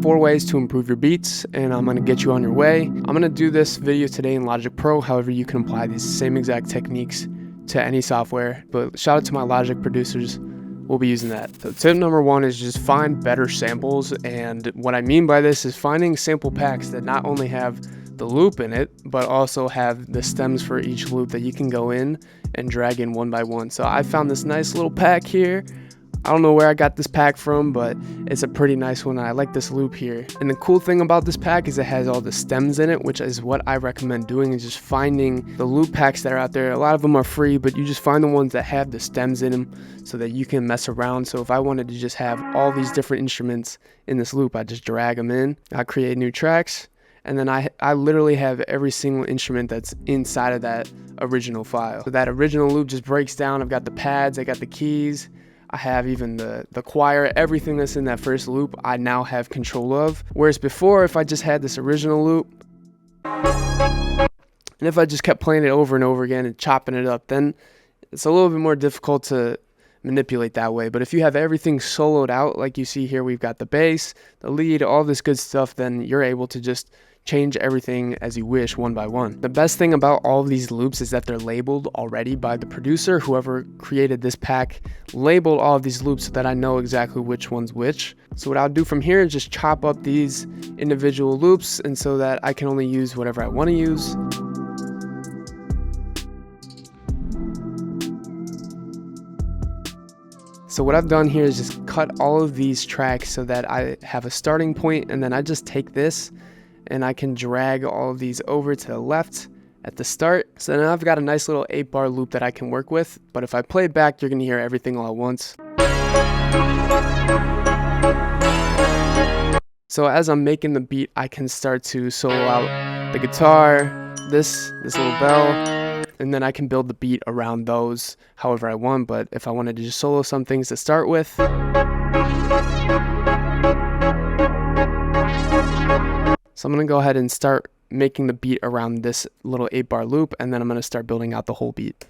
4 ways to improve your beats, and I'm going to get you on your way. I'm going to do this video today in Logic Pro. However, you can apply these same exact techniques to any software, but shout out to my Logic producers. We'll be using that. So tip number 1 is just find better samples, and what I mean by this is finding sample packs that not only have the loop in it, but also have the stems for each loop that you can go in and drag in one by one. So I found this nice little pack here. I don't know where I got this pack from, but it's a pretty nice one. I like this loop here. And the cool thing about this pack is it has all the stems in it, which is what I recommend doing, is just finding the loop packs that are out there. A lot of them are free, but you just find the ones that have the stems in them so that you can mess around. So if I wanted to just have all these different instruments in this loop, I just drag them in. I create new tracks, and then I literally have every single instrument that's inside of that original file. So that original loop just breaks down. I've got the pads, I got the keys, I have even the choir, everything that's in that first loop I now have control of. Whereas before, if I just had this original loop, and if I just kept playing it over and over again and chopping it up, then it's a little bit more difficult to manipulate that way. But if you have everything soloed out, like you see here, we've got the bass, the lead, all this good stuff, then you're able to just change everything as you wish one by one. The best thing about all of these loops is that they're labeled already by the producer. Whoever created this pack labeled all of these loops so that I know exactly which one's which. So what I'll do from here is just chop up these individual loops, and so that I can only use whatever I want to use. So what I've done here is just cut all of these tracks so that I have a starting point, and then I just take this and I can drag all of these over to the left at the start. So now I've got a nice little 8-bar loop that I can work with, but if I play it back, you're gonna hear everything all at once. So as I'm making the beat, I can start to solo out the guitar, this little bell, and then I can build the beat around those however I want. But if I wanted to just solo some things to start with, so I'm going to go ahead and start making the beat around this little 8-bar loop, and then I'm going to start building out the whole beat.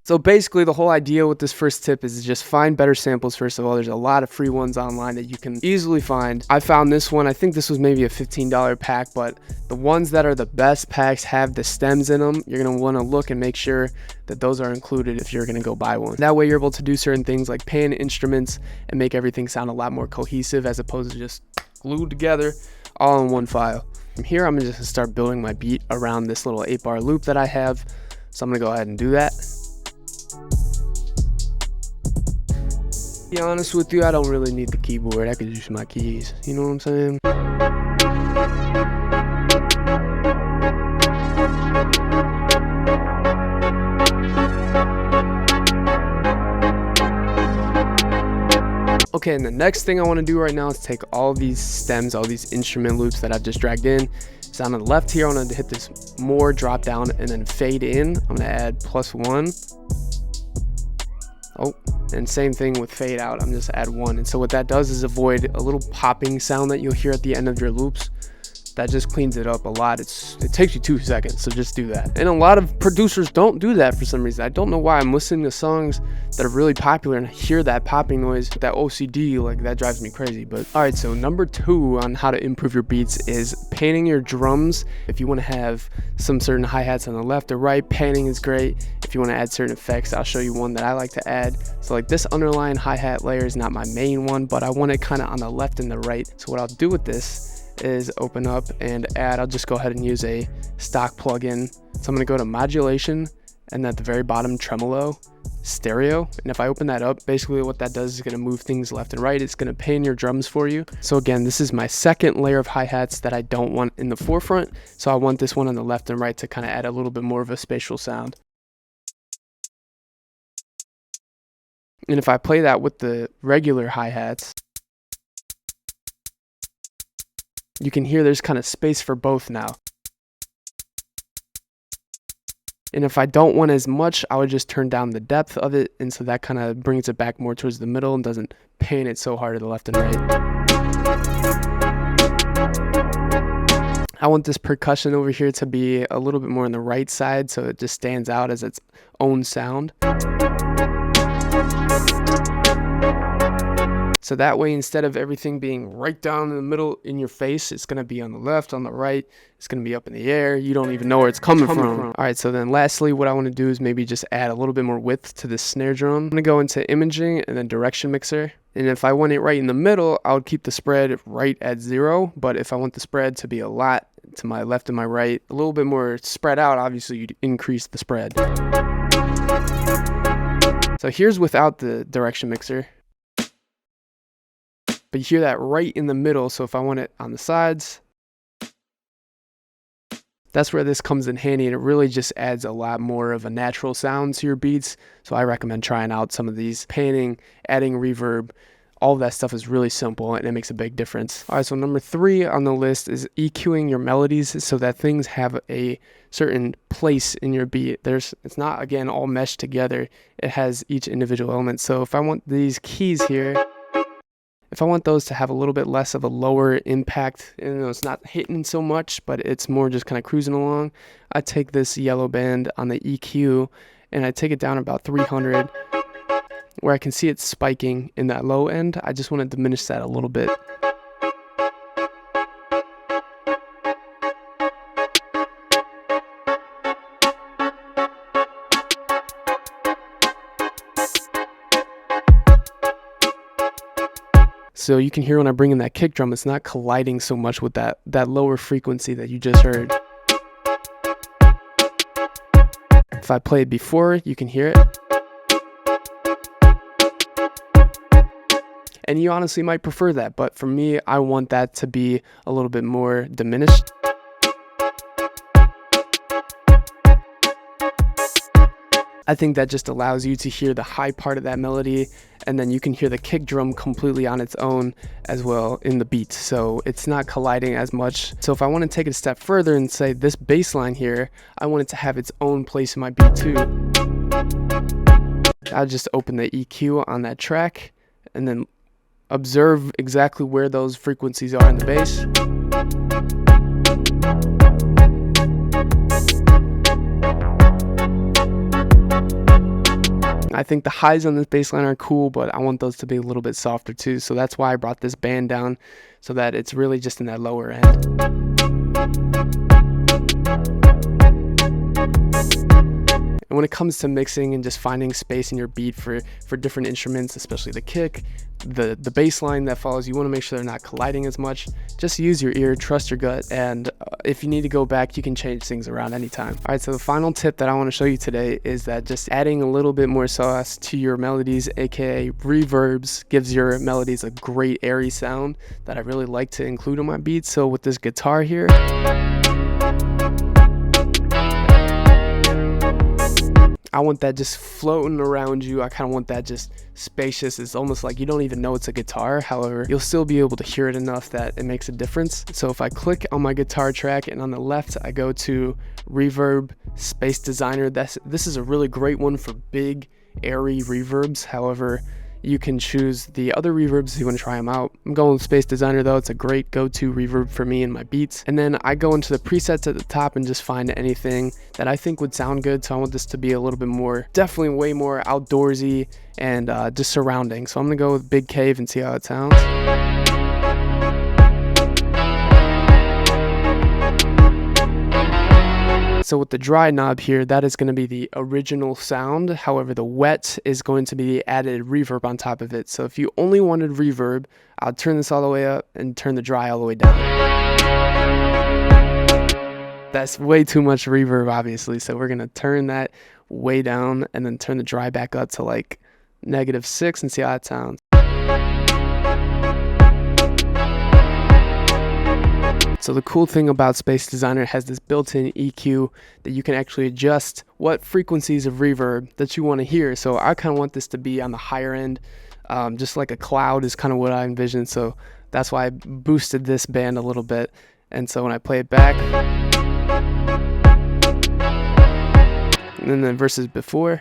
So basically the whole idea with this first tip is to just find better samples. First of all, there's a lot of free ones online that you can easily find. I found this one. I think this was maybe a $15 pack, but the ones that are the best packs have the stems in them. You're going to want to look and make sure that those are included if you're going to go buy one. That way you're able to do certain things like pan instruments and make everything sound a lot more cohesive as opposed to just glued together all in one file. From here, I'm just going to start building my beat around this little 8-bar loop that I have. So I'm going to go ahead and do that. To be honest with you, I don't really need the keyboard. I could use my keys. You know what I'm saying? Okay, and the next thing I want to do right now is take all these stems, all these instrument loops that I've just dragged in. So on the left here, I'm going to hit this more, drop down, and then fade in. I'm going to add +1. Oh, and same thing with fade out. I'm just add 1. And so what that does is avoid a little popping sound that you'll hear at the end of your loops. That just cleans it up a lot. It takes you 2 seconds, so just do that. And a lot of producers don't do that for some reason. I don't know why. I'm listening to songs that are really popular and I hear that popping noise, that OCD, like that drives me crazy. But all right, so number 2 on how to improve your beats is panning your drums. If you want to have some certain hi-hats on the left or right, panning is great. If you want to add certain effects, I'll show you one that I like to add. So like this underlying hi-hat layer is not my main one, but I want it kind of on the left and the right. So what I'll do with this is open up and add, I'll just go ahead and use a stock plugin. So I'm going to go to modulation, and at the very bottom, tremolo, stereo. And if I open that up, basically what that does is going to move things left and right. It's going to pan your drums for you. So again, this is my second layer of hi-hats that I don't want in the forefront. So I want this one on the left and right to kind of add a little bit more of a spatial sound. And if I play that with the regular hi-hats, you can hear there's kind of space for both now. And if I don't want as much, I would just turn down the depth of it, and so that kind of brings it back more towards the middle and doesn't pan it so hard to the left and right. I want this percussion over here to be a little bit more on the right side, so it just stands out as its own sound. So that way, instead of everything being right down in the middle in your face, it's going to be on the left, on the right. It's going to be up in the air. You don't even know where it's coming from. All right, so then lastly, what I want to do is maybe just add a little bit more width to this snare drum. I'm going to go into imaging and then direction mixer. And if I want it right in the middle, I would keep the spread right at 0. But if I want the spread to be a lot to my left and my right, a little bit more spread out, obviously you'd increase the spread. So here's without the direction mixer. But you hear that right in the middle, so if I want it on the sides, that's where this comes in handy, and it really just adds a lot more of a natural sound to your beats. So I recommend trying out some of these. Panning, adding reverb, all of that stuff is really simple, and it makes a big difference. All right, so number 3 on the list is EQing your melodies so that things have a certain place in your beat. It's not, again, all meshed together. It has each individual element. So if I want these keys here, if I want those to have a little bit less of a lower impact, it's not hitting so much, but it's more just kind of cruising along, I take this yellow band on the EQ and I take it down about 300, where I can see it spiking in that low end. I just want to diminish that a little bit. So you can hear when I bring in that kick drum, it's not colliding so much with that lower frequency that you just heard. If I play it before, you can hear it. And you honestly might prefer that, but for me, I want that to be a little bit more diminished. I think that just allows you to hear the high part of that melody, and then you can hear the kick drum completely on its own as well in the beat, so it's not colliding as much. So if I want to take it a step further and say this bass line here, I want it to have its own place in my beat too, I'll just open the EQ on that track and then observe exactly where those frequencies are in the bass. I think the highs on this bass line are cool, but I want those to be a little bit softer too. So that's why I brought this band down so that it's really just in that lower end. And when it comes to mixing and just finding space in your beat for different instruments, especially the kick, the bass line that follows, you want to make sure they're not colliding as much. Just use your ear, trust your gut, and if you need to go back, you can change things around anytime. All right, so the final tip that I want to show you today is that just adding a little bit more sauce to your melodies, aka reverbs, gives your melodies a great airy sound that I really like to include in my beats. So with this guitar here, I want that just floating around you. I kind of want that just spacious. It's almost like you don't even know it's a guitar. However, you'll still be able to hear it enough that it makes a difference. So if I click on my guitar track and on the left, I go to Reverb Space Designer. This is a really great one for big, airy reverbs. However, you can choose the other reverbs if you want to try them out. I'm going with Space Designer though. It's a great go-to reverb for me and my beats. And then I go into the presets at the top and just find anything that I think would sound good. So I want this to be a little bit more, definitely way more outdoorsy and just surrounding. So I'm gonna go with Big Cave and see how it sounds. So with the dry knob here, that is going to be the original sound. However, the wet is going to be the added reverb on top of it. So if you only wanted reverb, I'll turn this all the way up and turn the dry all the way down. That's way too much reverb, obviously. So we're going to turn that way down and then turn the dry back up to like -6 and see how that sounds. So the cool thing about Space Designer has this built-in EQ that you can actually adjust what frequencies of reverb that you want to hear. So I kind of want this to be on the higher end, just like a cloud is kind of what I envisioned. So that's why I boosted this band a little bit. And so when I play it back, and then versus before,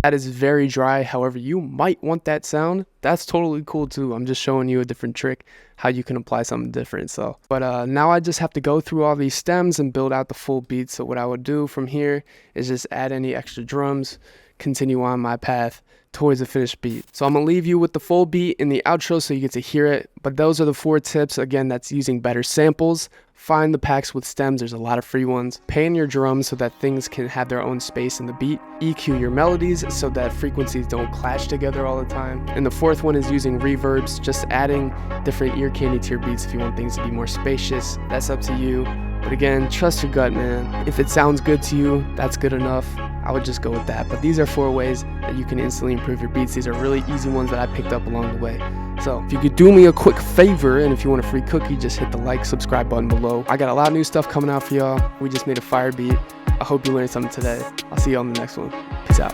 that is very dry. However, you might want that sound. That's totally cool too. I'm just showing you a different trick, how you can apply something different. So, but now I just have to go through all these stems and build out the full beat. So what I would do from here is just add any extra drums, continue on my path towards a finished beat. So I'm gonna leave you with the full beat in the outro so you get to hear it. But those are the 4 tips. Again, that's using better samples. Find the packs with stems, there's a lot of free ones. Pan your drums so that things can have their own space in the beat. EQ your melodies so that frequencies don't clash together all the time. And the 4th one is using reverbs, just adding different ear candy to your beats if you want things to be more spacious. That's up to you. But again, trust your gut, man. If it sounds good to you, that's good enough. I would just go with that. But these are 4 ways that you can instantly improve your beats. These are really easy ones that I picked up along the way. So if you could do me a quick favor, and if you want a free cookie, just hit the like, subscribe button below. I got a lot of new stuff coming out for y'all. We just made a fire beat. I hope you learned something today. I'll see you on the next one. Peace out.